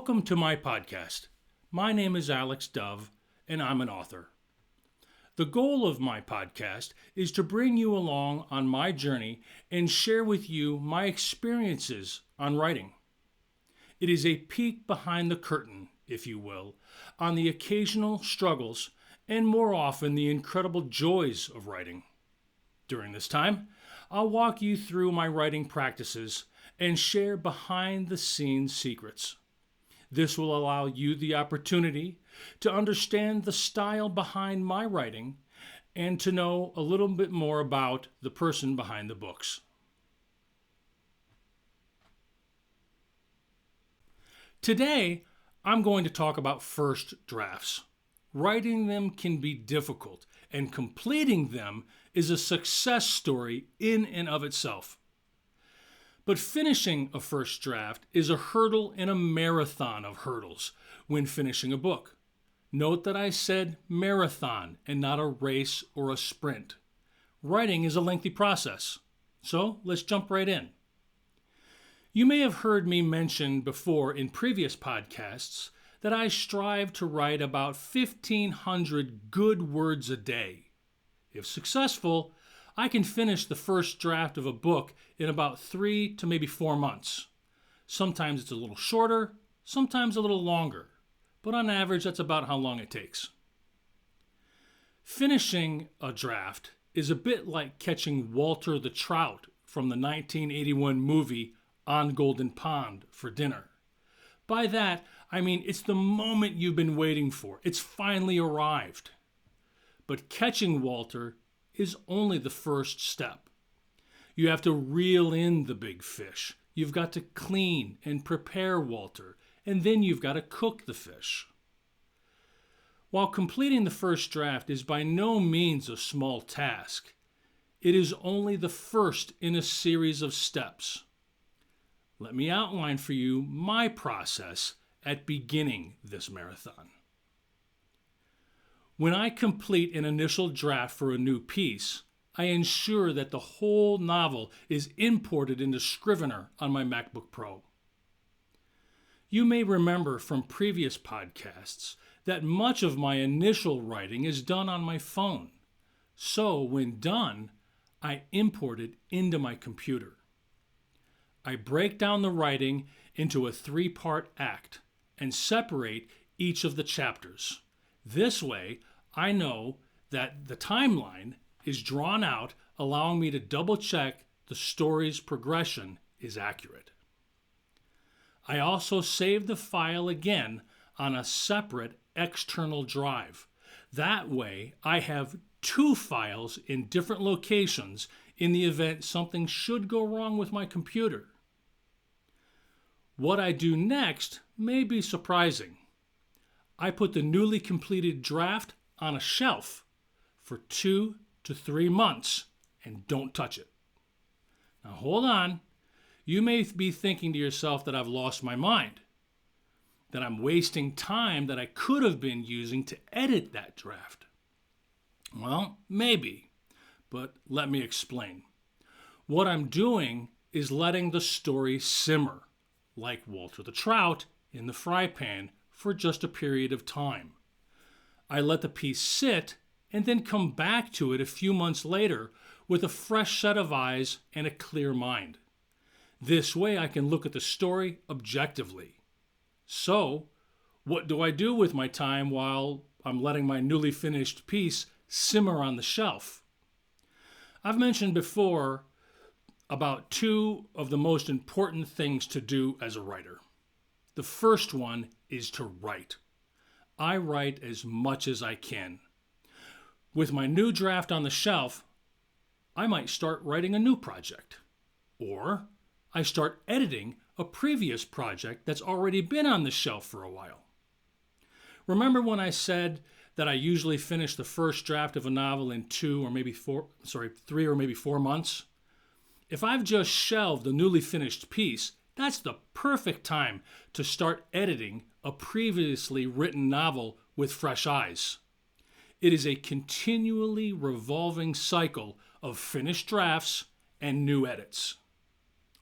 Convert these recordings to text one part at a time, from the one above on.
Welcome to my podcast. My name is Alex Dove, and I'm an author. The goal of my podcast is to bring you along on my journey and share with you my experiences on writing. It is a peek behind the curtain, if you will, on the occasional struggles and more often the incredible joys of writing. During this time, I'll walk you through my writing practices and share behind-the-scenes secrets. This will allow you the opportunity to understand the style behind my writing and to know a little bit more about the person behind the books. Today, I'm going to talk about first drafts. Writing them can be difficult, and completing them is a success story in and of itself. But finishing a first draft is a hurdle in a marathon of hurdles when finishing a book. Note that I said marathon and not a race or a sprint. Writing is a lengthy process, so let's jump right in. You may have heard me mention before in previous podcasts that I strive to write about 1,500 good words a day. If successful, I can finish the first draft of a book in about 3 to maybe 4 months. Sometimes it's a little shorter, sometimes a little longer, but on average that's about how long it takes. Finishing a draft is a bit like catching Walter the Trout from the 1981 movie On Golden Pond for dinner. By that, I mean it's the moment you've been waiting for. It's finally arrived. But catching Walter is only the first step. You have to reel in the big fish. You've got to clean and prepare Walter, and then you've got to cook the fish. While completing the first draft is by no means a small task, it is only the first in a series of steps. Let me outline for you my process at beginning this marathon. When I complete an initial draft for a new piece, I ensure that the whole novel is imported into Scrivener on my MacBook Pro. You may remember from previous podcasts that much of my initial writing is done on my phone. So when done, I import it into my computer. I break down the writing into a 3-part act and separate each of the chapters. This way, I know that the timeline is drawn out, allowing me to double-check the story's progression is accurate. I also save the file again on a separate external drive. That way, I have 2 files in different locations in the event something should go wrong with my computer. What I do next may be surprising. I put the newly completed draft on a shelf for 2 to 3 months and don't touch it. Now hold on. You may be thinking to yourself that I've lost my mind, that I'm wasting time that I could have been using to edit that draft. Well, maybe, but let me explain. What I'm doing is letting the story simmer, like Walter the Trout in the fry pan, for just a period of time. I let the piece sit and then come back to it a few months later with a fresh set of eyes and a clear mind. This way I can look at the story objectively. So, what do I do with my time while I'm letting my newly finished piece simmer on the shelf? I've mentioned before about 2 of the most important things to do as a writer. The first one is to write. I write as much as I can. With my new draft on the shelf, I might start writing a new project. Or I start editing a previous project that's already been on the shelf for a while. Remember when I said that I usually finish the first draft of a novel in 3 or maybe 4 months? If I've just shelved a newly finished piece, that's the perfect time to start editing a previously written novel with fresh eyes. It is a continually revolving cycle of finished drafts and new edits.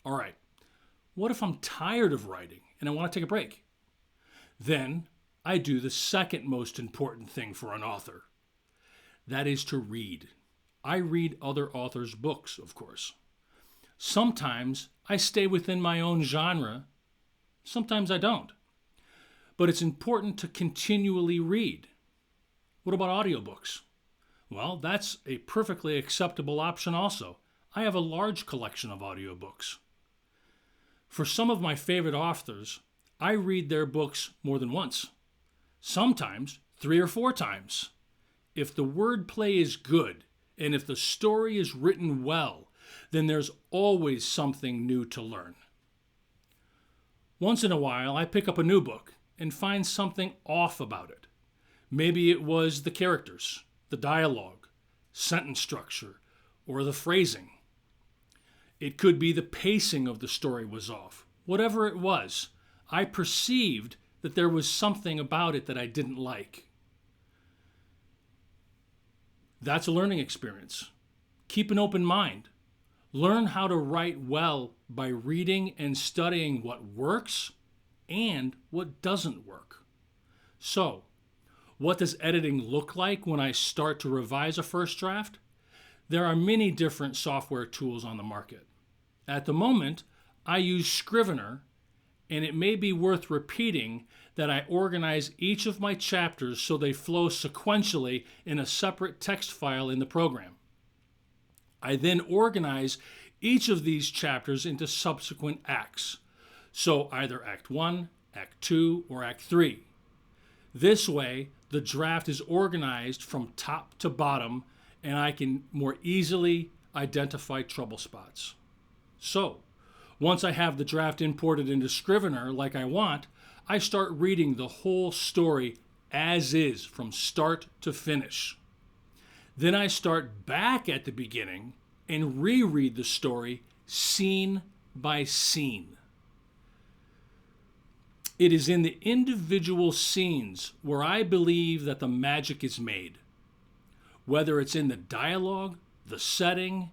All right, what if I'm tired of writing and I want to take a break? Then I do the second most important thing for an author. That is to read. I read other authors' books, of course. Sometimes I stay within my own genre, sometimes I don't. But it's important to continually read. What about audiobooks? Well, that's a perfectly acceptable option also. I have a large collection of audiobooks. For some of my favorite authors, I read their books more than once, sometimes 3 or 4 times. If the wordplay is good and if the story is written well, then there's always something new to learn. Once in a while, I pick up a new book and find something off about it. Maybe it was the characters, the dialogue, sentence structure, or the phrasing. It could be the pacing of the story was off. Whatever it was, I perceived that there was something about it that I didn't like. That's a learning experience. Keep an open mind. Learn how to write well by reading and studying what works and what doesn't work. So, what does editing look like when I start to revise a first draft? There are many different software tools on the market. At the moment, I use Scrivener, and it may be worth repeating that I organize each of my chapters so they flow sequentially in a separate text file in the program. I then organize each of these chapters into subsequent acts, so either Act 1, Act 2, or Act 3. This way, the draft is organized from top to bottom, and I can more easily identify trouble spots. So, once I have the draft imported into Scrivener like I want, I start reading the whole story as is from start to finish. Then I start back at the beginning and reread the story scene by scene. It is in the individual scenes where I believe that the magic is made. Whether it's in the dialogue, the setting,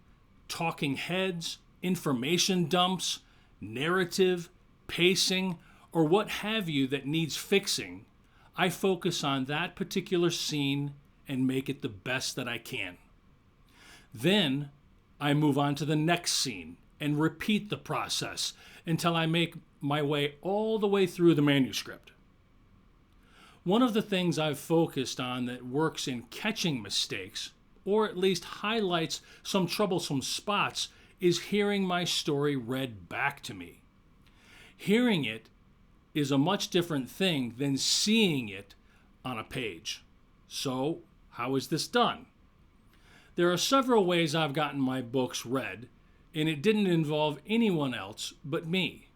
talking heads, information dumps, narrative, pacing, or what have you that needs fixing, I focus on that particular scene and make it the best that I can. Then I move on to the next scene and repeat the process until I make my way all the way through the manuscript. One of the things I've focused on that works in catching mistakes, or at least highlights some troublesome spots, is hearing my story read back to me. Hearing it is a much different thing than seeing it on a page. So, how is this done? There are several ways I've gotten my books read, and it didn't involve anyone else but me.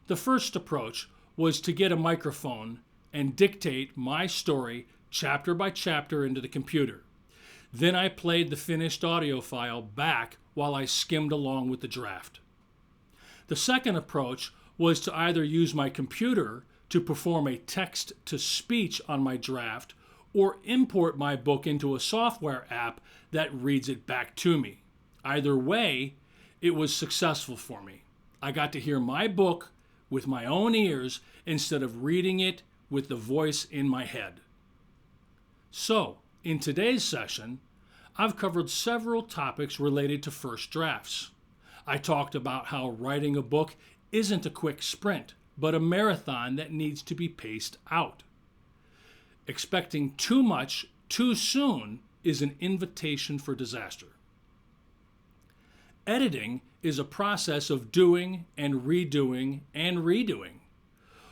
The first approach was to get a microphone and dictate my story chapter by chapter into the computer. Then I played the finished audio file back while I skimmed along with the draft. The second approach was to either use my computer to perform a text-to-speech on my draft or import my book into a software app that reads it back to me. Either way, it was successful for me. I got to hear my book with my own ears instead of reading it with the voice in my head. So, in today's session, I've covered several topics related to first drafts. I talked about how writing a book isn't a quick sprint, but a marathon that needs to be paced out. Expecting too much too soon is an invitation for disaster. Editing is a process of doing and redoing and redoing.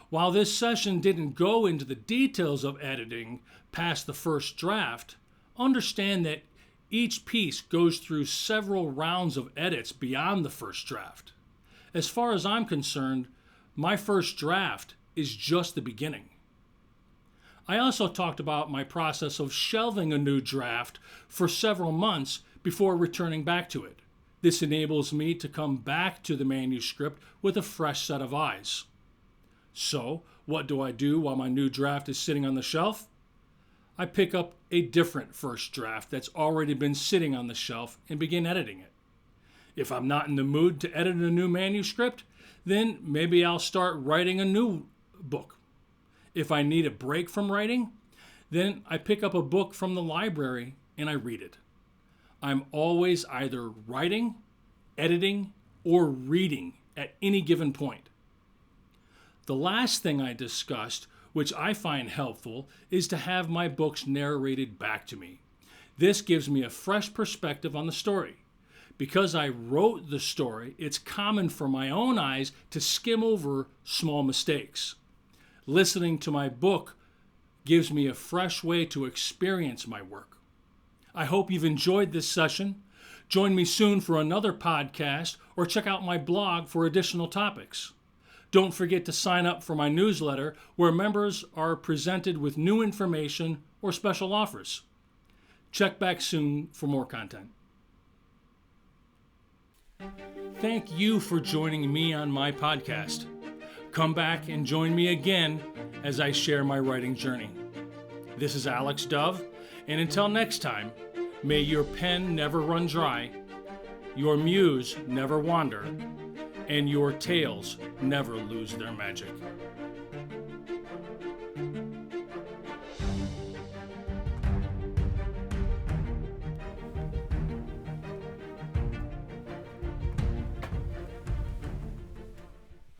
While this session didn't go into the details of editing past the first draft, understand that each piece goes through several rounds of edits beyond the first draft. As far as I'm concerned, my first draft is just the beginning. I also talked about my process of shelving a new draft for several months before returning back to it. This enables me to come back to the manuscript with a fresh set of eyes. So, what do I do while my new draft is sitting on the shelf? I pick up a different first draft that's already been sitting on the shelf and begin editing it. If I'm not in the mood to edit a new manuscript, then maybe I'll start writing a new book. If I need a break from writing, then I pick up a book from the library and I read it. I'm always either writing, editing, or reading at any given point. The last thing I discussed, which I find helpful, is to have my books narrated back to me. This gives me a fresh perspective on the story. Because I wrote the story, it's common for my own eyes to skim over small mistakes. Listening to my book gives me a fresh way to experience my work. I hope you've enjoyed this session. Join me soon for another podcast or check out my blog for additional topics. Don't forget to sign up for my newsletter where members are presented with new information or special offers. Check back soon for more content. Thank you for joining me on my podcast. Come back and join me again as I share my writing journey. This is Alex Dove, and until next time, may your pen never run dry, your muse never wander, and your tales never lose their magic.